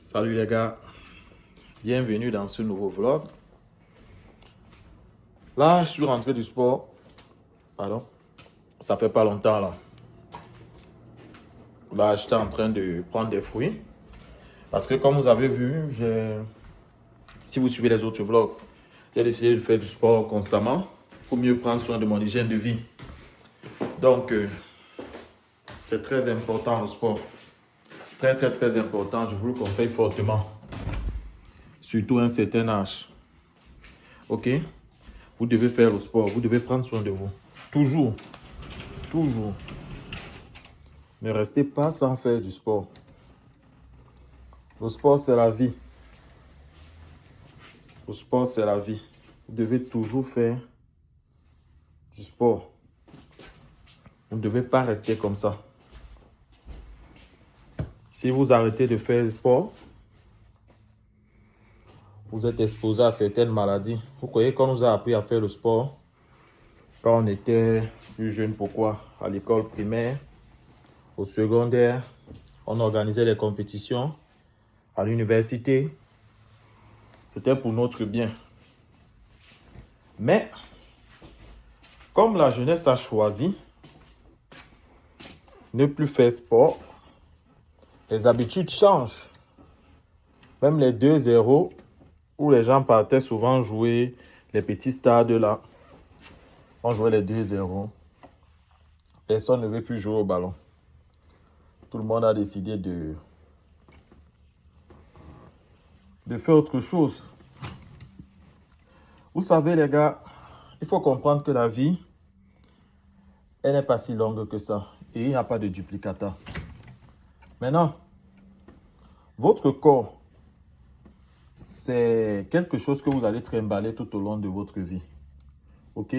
Salut les gars, bienvenue dans ce nouveau vlog. Là, je suis rentré du sport. Pardon, ça fait pas longtemps là. Là, j'étais en train de prendre des fruits. Parce que comme vous avez vu, si vous suivez les autres vlogs, j'ai décidé de faire du sport constamment pour mieux prendre soin de mon hygiène de vie. Donc, c'est très important le sport. Très important, je vous le conseille fortement. Surtout à un certain âge. Ok? Vous devez faire le sport, vous devez prendre soin de vous. Toujours. Ne restez pas sans faire du sport. Le sport, c'est la vie. Le sport, c'est la vie. Vous devez toujours faire du sport. Vous ne devez pas rester comme ça. Si vous arrêtez de faire du sport, vous êtes exposé à certaines maladies. Vous voyez, quand on nous a appris à faire le sport, quand on était plus jeune, pourquoi? À l'école primaire, au secondaire, on organisait des compétitions. À l'université, c'était pour notre bien. Mais, comme la jeunesse a choisi ne plus faire sport, les habitudes changent. Même les 2-0, où les gens partaient souvent jouer les petits stades là, on jouait les 2-0. Personne ne veut plus jouer au ballon. Tout le monde a décidé de faire autre chose. Vous savez les gars, il faut comprendre que la vie, elle n'est pas si longue que ça. Et il n'y a pas de duplicata. Maintenant, votre corps, c'est quelque chose que vous allez trimballer tout au long de votre vie. Ok?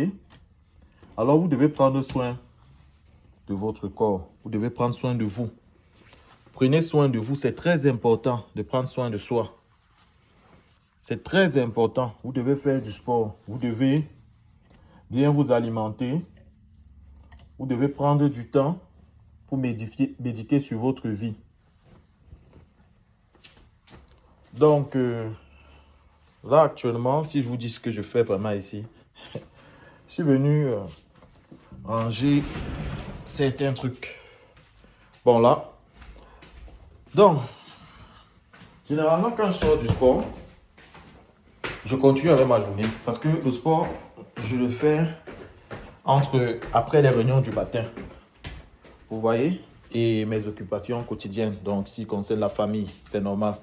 Alors vous devez prendre soin de votre corps. Vous devez prendre soin de vous. Prenez soin de vous. C'est très important de prendre soin de soi. C'est très important. Vous devez faire du sport. Vous devez bien vous alimenter. Vous devez prendre du temps pour méditer sur votre vie. Donc, là actuellement, si je vous dis ce que je fais vraiment ici, je suis venu ranger certains trucs. Bon là. Donc, généralement quand je sors du sport, je continue avec ma journée. Parce que le sport, je le fais après les réunions du matin. Vous voyez? Et mes occupations quotidiennes. Donc, ce qui concerne la famille, c'est normal.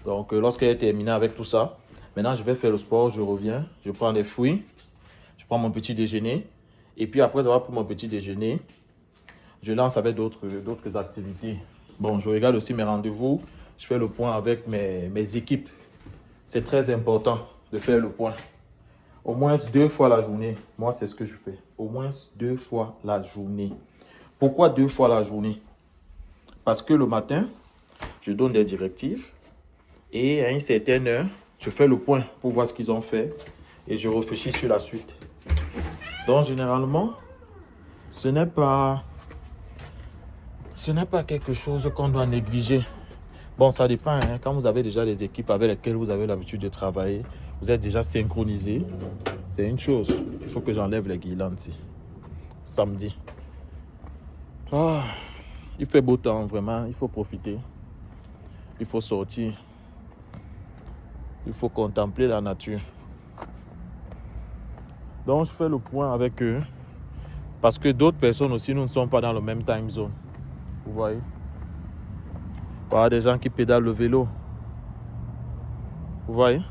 Donc, lorsqu'elle est terminée avec tout ça, maintenant, je vais faire le sport, je reviens, je prends des fruits, je prends mon petit déjeuner. Et puis, après avoir pris mon petit déjeuner, je lance avec d'autres activités. Bon, je regarde aussi mes rendez-vous, je fais le point avec mes équipes. C'est très important de faire le point. Au moins 2 fois la journée. Moi, c'est ce que je fais. Au moins 2 fois la journée. Pourquoi 2 fois la journée? Parce que le matin, je donne des directives. Et à une certaine heure, je fais le point pour voir ce qu'ils ont fait. Et je réfléchis sur la suite. Donc, généralement, ce n'est pas quelque chose qu'on doit négliger. Bon, ça dépend. Hein. Quand vous avez déjà des équipes avec lesquelles vous avez l'habitude de travailler, vous êtes déjà synchronisés. C'est une chose. Il faut que j'enlève les guirlandes ici. Samedi. Ah, il fait beau temps, vraiment. Il faut profiter. Il faut sortir. Il faut contempler la nature. Donc, je fais le point avec eux. Parce que d'autres personnes aussi, nous ne sommes pas dans le même time zone. Vous voyez? Il y a des gens qui pédalent le vélo. Vous voyez?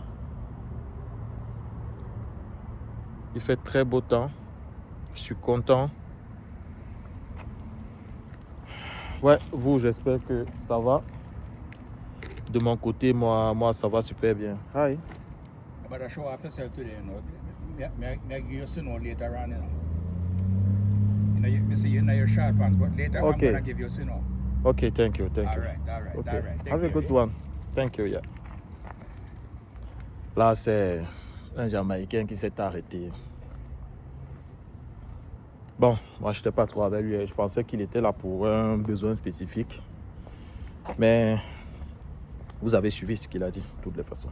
Il fait très beau temps. Je suis content. Ouais, vous, j'espère que ça va. De mon côté, moi, ça va super bien. Hi. But I show off yourself today, you know. Me give you snow later on, you know. You see you in your short pants, but later Okay. I'm gonna give you snow. Okay, thank you. All right. Okay. Take Have a care, good yeah. one. Thank you, yeah. Là, c'est un Jamaïcain qui s'est arrêté. Bon, moi, je n'étais pas trop avec lui. Je pensais qu'il était là pour un besoin spécifique. Mais Vous avez suivi ce qu'il a dit, de toutes les façons.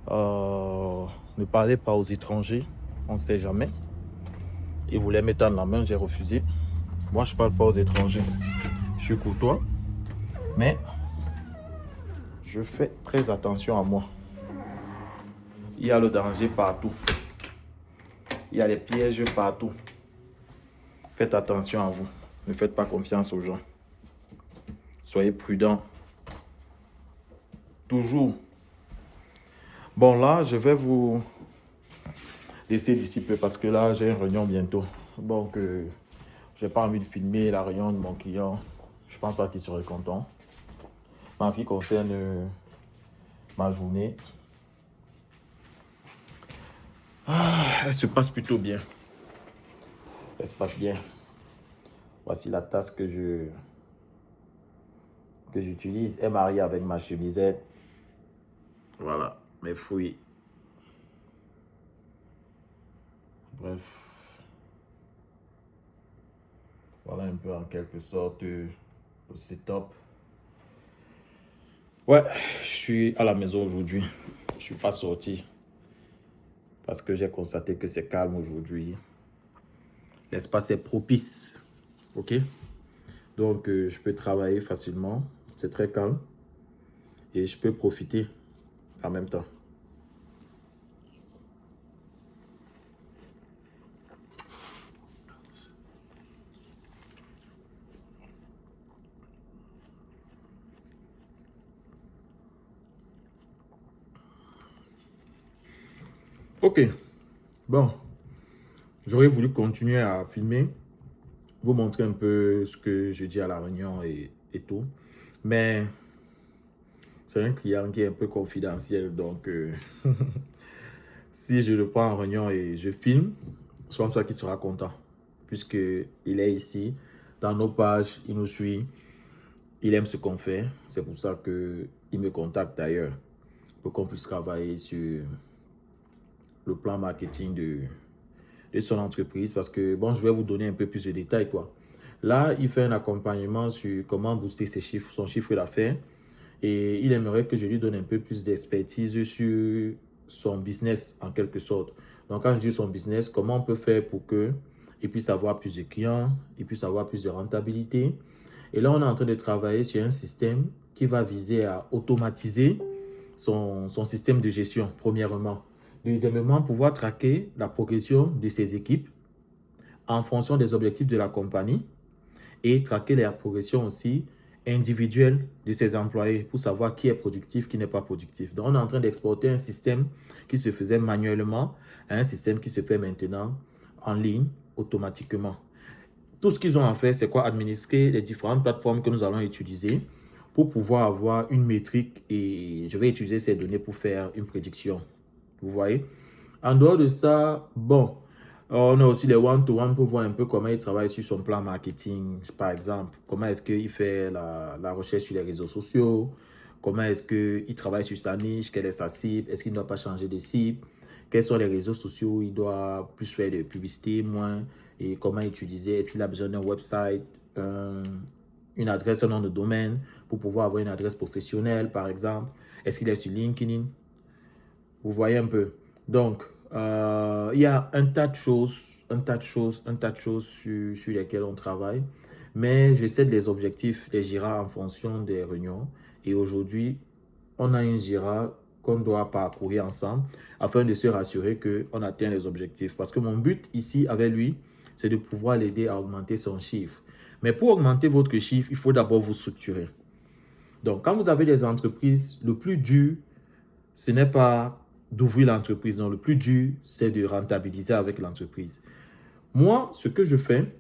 Ne parlez pas aux étrangers, on ne sait jamais. Il voulait me tendre la main, j'ai refusé. Moi, je ne parle pas aux étrangers. Je suis courtois, mais je fais très attention à moi. Il y a le danger partout. Il y a les pièges partout. Faites attention à vous. Ne faites pas confiance aux gens. Soyez prudents. Toujours. Bon, là, je vais vous laisser d'ici peu parce que là, j'ai une réunion bientôt. Donc, je n'ai pas envie de filmer la réunion de mon client. Je pense pas qu'il serait content. En ce qui concerne ma journée, elle se passe plutôt bien. Elle se passe bien. Voici la tasse que j'utilise. Elle est mariée avec ma chemisette. Voilà, mes fruits. Bref. Voilà un peu en quelque sorte le setup. Ouais, je suis à la maison aujourd'hui. Je ne suis pas sorti. Parce que j'ai constaté que c'est calme aujourd'hui. L'espace est propice. Ok? Donc, je peux travailler facilement. C'est très calme. Et je peux profiter en même temps. Ok. Bon. J'aurais voulu continuer à filmer. Vous montrer un peu ce que je dis à la réunion et tout. Mais c'est un client qui est un peu confidentiel. Donc, si je le prends en réunion et je filme, je pense pas qu'il sera content. Puisqu'il est ici, dans nos pages, il nous suit. Il aime ce qu'on fait. C'est pour ça qu'il me contacte d'ailleurs. Pour qu'on puisse travailler sur le plan marketing de son entreprise. Parce que, bon, je vais vous donner un peu plus de détails, quoi. Là, il fait un accompagnement sur comment booster ses chiffres, son chiffre d'affaires. Et il aimerait que je lui donne un peu plus d'expertise sur son business, en quelque sorte. Donc, quand je dis son business, comment on peut faire pour qu'il puisse avoir plus de clients, il puisse avoir plus de rentabilité. Et là, on est en train de travailler sur un système qui va viser à automatiser son système de gestion, premièrement. Deuxièmement, pouvoir traquer la progression de ses équipes en fonction des objectifs de la compagnie et traquer la progression aussi individuelle de ses employés pour savoir qui est productif, qui n'est pas productif. Donc, on est en train d'exporter un système qui se faisait manuellement à un système qui se fait maintenant en ligne, automatiquement. Tout ce qu'ils ont à faire, c'est quoi? Administrer les différentes plateformes que nous allons utiliser pour pouvoir avoir une métrique et je vais utiliser ces données pour faire une prédiction. Vous voyez? En dehors de ça, bon, on a aussi les one-to-one pour voir un peu comment il travaille sur son plan marketing. Par exemple, comment est-ce qu'il fait la recherche sur les réseaux sociaux, comment est-ce qu'il travaille sur sa niche, quelle est sa cible, est-ce qu'il ne doit pas changer de cible, quels sont les réseaux sociaux où il doit plus faire de publicité, moins, et comment utiliser, est-ce qu'il a besoin d'un website, une adresse, un nom de domaine pour pouvoir avoir une adresse professionnelle, par exemple. Est-ce qu'il est sur LinkedIn? Vous voyez un peu. Donc, il y a un tas de choses sur lesquelles on travaille. Mais j'essaie de les objectifs, les Jira en fonction des réunions. Et aujourd'hui, on a une Jira qu'on doit parcourir ensemble afin de se rassurer qu'on atteint les objectifs. Parce que mon but ici avec lui, c'est de pouvoir l'aider à augmenter son chiffre. Mais pour augmenter votre chiffre, il faut d'abord vous structurer. Donc, quand vous avez des entreprises, le plus dur, ce n'est pas d'ouvrir l'entreprise. Non, le plus dur, c'est de rentabiliser avec l'entreprise. Moi, ce que je fais,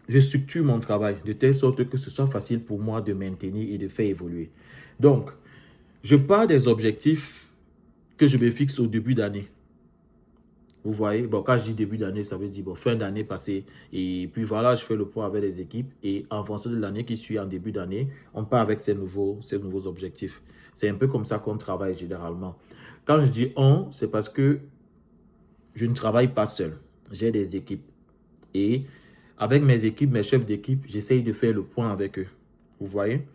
je structure mon travail de telle sorte que ce soit facile pour moi de maintenir et de faire évoluer. Donc, je pars des objectifs que je me fixe au début d'année. Vous voyez, bon, quand je dis début d'année, ça veut dire bon, fin d'année passée. Et puis voilà, je fais le point avec les équipes. Et en fonction de l'année qui suit en début d'année, on part avec ces nouveaux objectifs. C'est un peu comme ça qu'on travaille généralement. Quand je dis on, c'est parce que je ne travaille pas seul. J'ai des équipes. Et avec mes équipes, mes chefs d'équipe, j'essaye de faire le point avec eux. Vous voyez?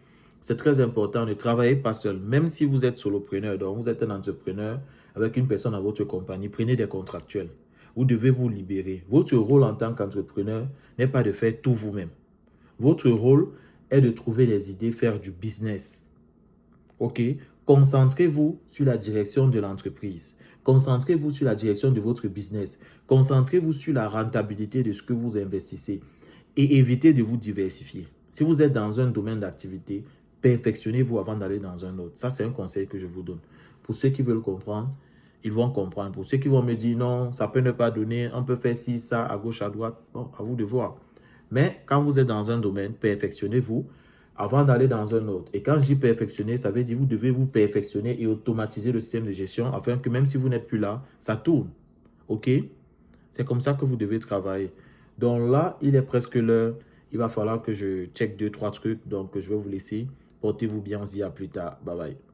c'est très important. Ne travaillez pas seul. Même si vous êtes solopreneur, donc vous êtes un entrepreneur avec une personne dans votre compagnie, prenez des contractuels. Vous devez vous libérer. Votre rôle en tant qu'entrepreneur n'est pas de faire tout vous-même. Votre rôle est de trouver des idées, faire du business. OK? Concentrez-vous sur la direction de l'entreprise. Concentrez-vous sur la direction de votre business. Concentrez-vous sur la rentabilité de ce que vous investissez et évitez de vous diversifier. Si vous êtes dans un domaine d'activité, perfectionnez-vous avant d'aller dans un autre. Ça, c'est un conseil que je vous donne. Pour ceux qui veulent comprendre, ils vont comprendre. Pour ceux qui vont me dire non, ça peut ne pas donner, on peut faire ci, ça, à gauche, à droite. Bon, à vous de voir. Mais quand vous êtes dans un domaine, perfectionnez-vous avant d'aller dans un autre. Et quand je dis perfectionner, ça veut dire que vous devez vous perfectionner et automatiser le système de gestion afin que même si vous n'êtes plus là, ça tourne. OK? C'est comme ça que vous devez travailler. Donc là, il est presque l'heure. Il va falloir que je check 2-3 trucs. Donc, je vais vous laisser. Portez-vous bien. On se dit à plus tard. Bye bye.